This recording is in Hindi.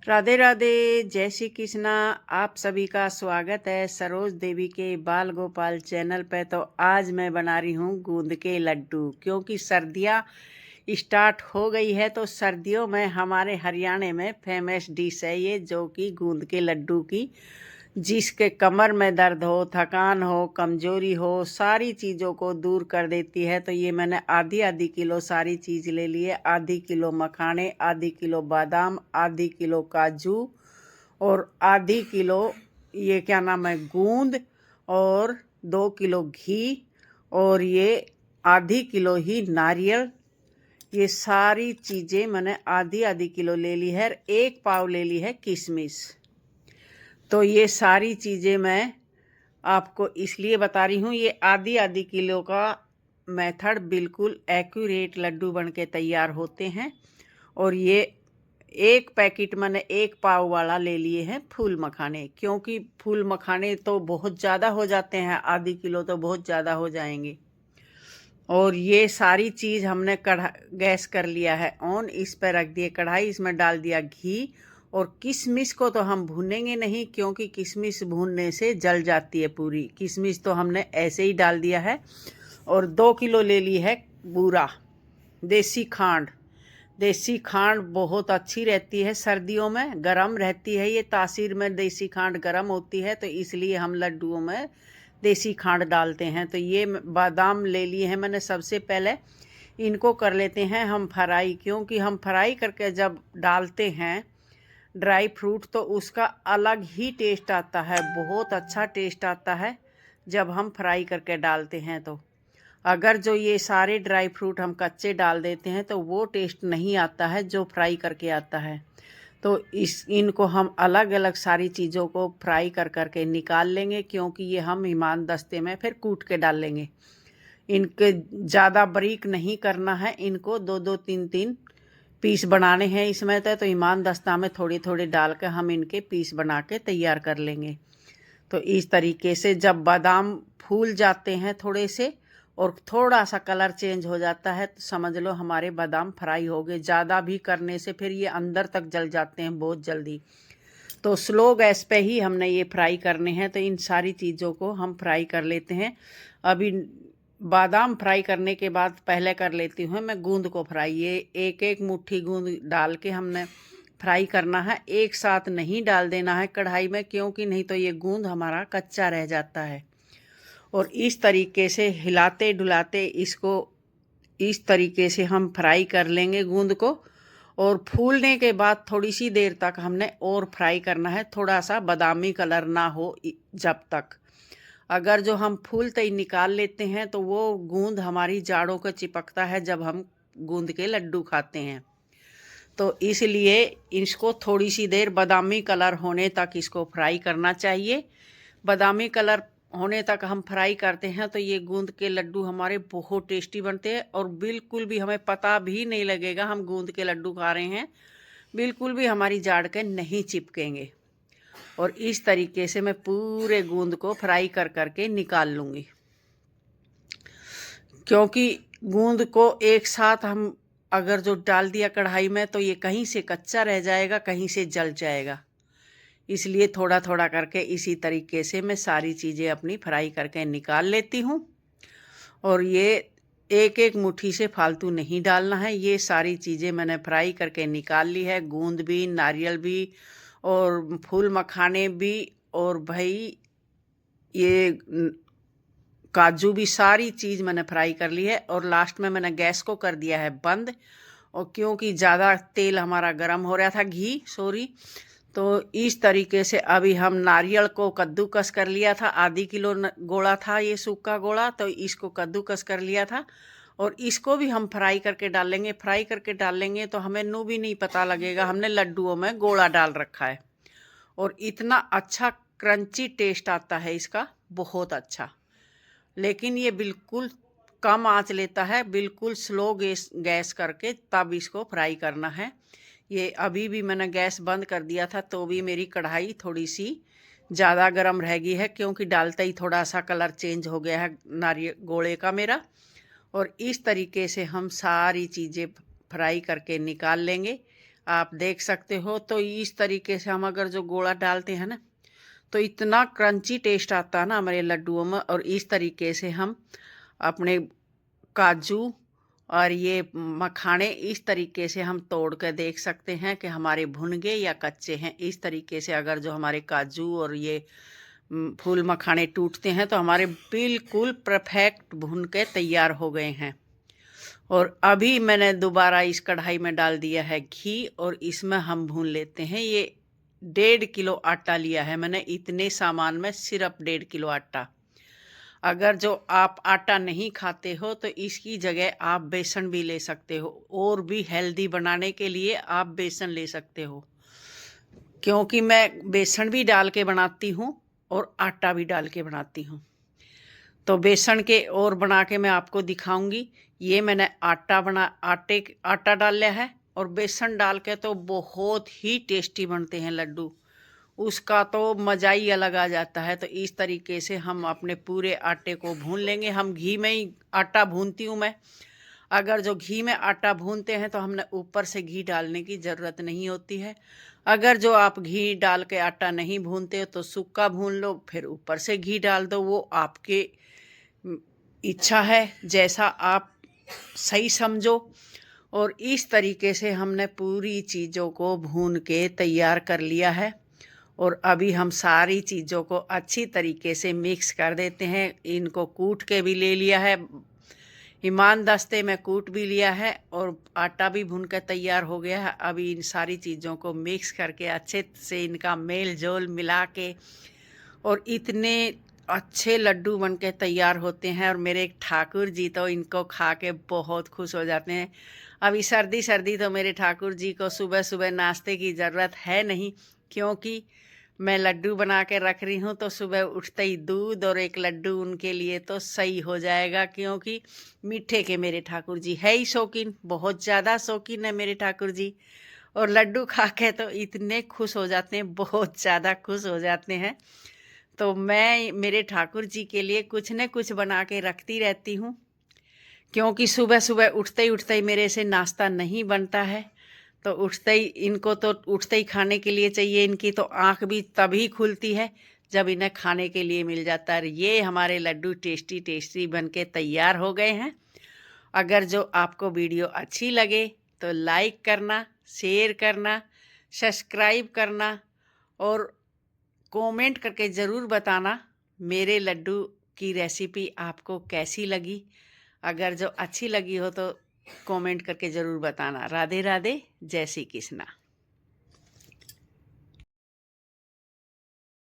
राधे राधे, जय श्री कृष्णा। आप सभी का स्वागत है सरोज देवी के बाल गोपाल चैनल पे। तो आज मैं बना रही हूँ गूंद के लड्डू, क्योंकि सर्दियाँ स्टार्ट हो गई है। तो सर्दियों में हमारे हरियाणा में फेमस डिश है ये, जो कि गूंद के लड्डू की, जिसके कमर में दर्द हो, थकान हो, कमजोरी हो, सारी चीज़ों को दूर कर देती है। तो ये मैंने आधी आधी किलो सारी चीज़ ले ली है। आधी किलो मखाने, आधी किलो बादाम, आधी किलो काजू और आधी किलो ये क्या नाम है गूंद, और 2 किलो घी, और ये आधी किलो ही नारियल। ये सारी चीज़ें मैंने आधी आधी किलो ले ली है। 1 पाव ले ली है किशमिश। तो ये सारी चीज़ें मैं आपको इसलिए बता रही हूँ, ये आधी आधी किलो का मेथड बिल्कुल एक्यूरेट लड्डू बन के तैयार होते हैं। और ये 1 पैकेट मैंने 1 पाव वाला ले लिए हैं फूल मखाने, क्योंकि फूल मखाने तो बहुत ज़्यादा हो जाते हैं, आधी किलो तो बहुत ज़्यादा हो जाएंगे। और ये सारी चीज़ हमने गैस कर लिया है ऑन, इस पर रख दिए कढ़ाई, इसमें डाल दिया घी। और किशमिश को तो हम भूनेंगे नहीं, क्योंकि किशमिश भूनने से जल जाती है पूरी। किशमिश तो हमने ऐसे ही डाल दिया है। और 2 किलो ले ली है बूरा देसी खांड। देसी खांड बहुत अच्छी रहती है, सर्दियों में गर्म रहती है। ये तासीर में देसी खांड गर्म होती है, तो इसलिए हम लड्डुओं में देसी खांड डालते हैं। तो ये बादाम ले लिए हैं मैंने। सबसे पहले इनको कर लेते हैं हम फ्राई, क्योंकि हम फ्राई करके जब डालते हैं ड्राई फ्रूट तो उसका अलग ही टेस्ट आता है, बहुत अच्छा टेस्ट आता है जब हम फ्राई करके डालते हैं। तो अगर जो ये सारे ड्राई फ्रूट हम कच्चे डाल देते हैं तो वो टेस्ट नहीं आता है जो फ्राई करके आता है। तो इनको हम अलग अलग सारी चीज़ों को फ्राई कर करके निकाल लेंगे, क्योंकि ये हम ईमान दस्ते में फिर कूट के डाल लेंगे। इनके ज़्यादा बारीक नहीं करना है, इनको 2-2, 3-3 पीस बनाने हैं इसमें। तो ईमान दस्ता में थोड़ी थोड़ी डाल के हम इनके पीस बना के तैयार कर लेंगे। तो इस तरीके से जब बादाम फूल जाते हैं थोड़े से और थोड़ा सा कलर चेंज हो जाता है, तो समझ लो हमारे बादाम फ्राई हो गए। ज़्यादा भी करने से फिर ये अंदर तक जल जाते हैं बहुत जल्दी। तो स्लो गैस पे ही हमने ये फ्राई करने हैं। तो इन सारी चीज़ों को हम फ्राई कर लेते हैं। अभी बादाम फ्राई करने के बाद पहले कर लेती हूँ मैं गूंद को फ्राई। ये एक एक मुट्ठी गूंद डाल के हमने फ्राई करना है, एक साथ नहीं डाल देना है कढ़ाई में, क्योंकि नहीं तो ये गूंद हमारा कच्चा रह जाता है। और इस तरीके से हिलाते डुलाते इसको इस तरीके से हम फ्राई कर लेंगे गूंद को। और फूलने के बाद थोड़ी सी देर तक हमने और फ्राई करना है, थोड़ा सा बादामी कलर ना हो जब तक। अगर जो हम फूलते ही निकाल लेते हैं तो वो गूंद हमारी जाड़ों को चिपकता है जब हम गूंद के लड्डू खाते हैं। तो इसलिए इसको थोड़ी सी देर बादामी कलर होने तक इसको फ्राई करना चाहिए। बादामी कलर होने तक हम फ्राई करते हैं तो ये गूंद के लड्डू हमारे बहुत टेस्टी बनते हैं, और बिल्कुल भी हमें पता भी नहीं लगेगा हम गूंद के लड्डू खा रहे हैं। बिल्कुल भी हमारी जाड़ के नहीं चिपकेंगे। और इस तरीके से मैं पूरे गूंद को फ्राई कर करके निकाल लूँगी, क्योंकि गूंद को एक साथ हम अगर जो डाल दिया कढ़ाई में तो ये कहीं से कच्चा रह जाएगा, कहीं से जल जाएगा। इसलिए थोड़ा थोड़ा करके इसी तरीके से मैं सारी चीज़ें अपनी फ्राई करके निकाल लेती हूँ। और ये एक एक मुट्ठी से फालतू नहीं डालना है। ये सारी चीज़ें मैंने फ्राई करके निकाल ली है, गूंद भी, नारियल भी और फूल मखाने भी, और भाई ये काजू भी, सारी चीज़ मैंने फ्राई कर ली है। और लास्ट में मैंने गैस को कर दिया है बंद, और क्योंकि ज़्यादा तेल हमारा गर्म हो रहा था, घी सॉरी। तो इस तरीके से अभी हम नारियल को कद्दूकस कर लिया था, आधी किलो गोला था ये सूखा गोला, तो इसको कद्दूकस कर लिया था। और इसको भी हम फ्राई करके डाल लेंगे। फ्राई करके डाल लेंगे तो हमें नू भी नहीं पता लगेगा हमने लड्डुओं में गोला डाल रखा है। और इतना अच्छा क्रंची टेस्ट आता है इसका, बहुत अच्छा। लेकिन ये बिल्कुल कम आंच लेता है, बिल्कुल स्लो गैस करके तब इसको फ्राई करना है। ये अभी भी मैंने गैस बंद कर दिया था तो भी मेरी कढ़ाई थोड़ी सी ज़्यादा गर्म रह गई है, क्योंकि डालते ही थोड़ा सा कलर चेंज हो गया है नारियल गोले का मेरा। और इस तरीके से हम सारी चीज़ें फ्राई करके निकाल लेंगे। आप देख सकते हो। तो इस तरीके से हम अगर जो गोला डालते हैं ना तो इतना क्रंची टेस्ट आता है ना हमारे लड्डुओं में। और इस तरीके से हम अपने काजू और ये मखाने इस तरीके से हम तोड़ कर देख सकते हैं कि हमारे भुन गए या कच्चे हैं। इस तरीके से अगर जो हमारे काजू और ये फूल मखाने टूटते हैं तो हमारे बिल्कुल परफेक्ट भुन के तैयार हो गए हैं। और अभी मैंने दोबारा इस कढ़ाई में डाल दिया है घी और इसमें हम भून लेते हैं। ये 1.5 किलो आटा लिया है मैंने। इतने सामान में सिर्फ 1.5 किलो आटा। अगर जो आप आटा नहीं खाते हो तो इसकी जगह आप बेसन भी ले सकते हो। और भी हेल्दी बनाने के लिए आप बेसन ले सकते हो, क्योंकि मैं बेसन भी डाल के बनाती हूँ और आटा भी डाल के बनाती हूँ। तो बेसन के और बना के मैं आपको दिखाऊंगी। ये मैंने आटा डाल लिया है और बेसन डाल के तो बहुत ही टेस्टी बनते हैं लड्डू। उसका तो मज़ा ही अलग आ जाता है। तो इस तरीके से हम अपने पूरे आटे को भून लेंगे। हम घी में ही आटा भूनती हूँ मैं। अगर जो घी में आटा भूनते हैं तो हमने ऊपर से घी डालने की ज़रूरत नहीं होती है। अगर जो आप घी डाल के आटा नहीं भूनते हो तो सूखा भून लो, फिर ऊपर से घी डाल दो। वो आपके इच्छा है, जैसा आप सही समझो। और इस तरीके से हमने पूरी चीज़ों को भून के तैयार कर लिया है। और अभी हम सारी चीज़ों को अच्छी तरीके से मिक्स कर देते हैं। इनको कूट के भी ले लिया है, ईमान दस्ते में कूट भी लिया है और आटा भी भून कर तैयार हो गया है। अभी इन सारी चीज़ों को मिक्स करके अच्छे से इनका मेल जोल मिला के और इतने अच्छे लड्डू बन के तैयार होते हैं। और मेरे ठाकुर जी तो इनको खा के बहुत खुश हो जाते हैं। अभी सर्दी सर्दी तो मेरे ठाकुर जी को सुबह सुबह नाश्ते की ज़रूरत है नहीं, क्योंकि मैं लड्डू बना के रख रही हूँ। तो सुबह उठते ही दूध और एक लड्डू उनके लिए तो सही हो जाएगा, क्योंकि मीठे के मेरे ठाकुर जी है ही शौकीन, बहुत ज़्यादा शौकीन है मेरे ठाकुर जी। और लड्डू खा के तो इतने खुश हो जाते हैं, बहुत ज़्यादा खुश हो जाते हैं। तो मैं मेरे ठाकुर जी के लिए कुछ न कुछ बना के रखती रहती हूँ, क्योंकि सुबह सुबह उठते ही मेरे से नाश्ता नहीं बनता है। तो इनको तो उठते ही खाने के लिए चाहिए। इनकी तो आँख भी तभी खुलती है जब इन्हें खाने के लिए मिल जाता है। ये हमारे लड्डू टेस्टी टेस्टी बन के तैयार हो गए हैं। अगर जो आपको वीडियो अच्छी लगे तो लाइक करना, शेयर करना, सब्सक्राइब करना और कमेंट करके ज़रूर बताना मेरे लड्डू की रेसिपी आपको कैसी लगी। अगर जो अच्छी लगी हो तो कमेंट करके ज़रूर बताना। राधे राधे, जय श्री कृष्णा।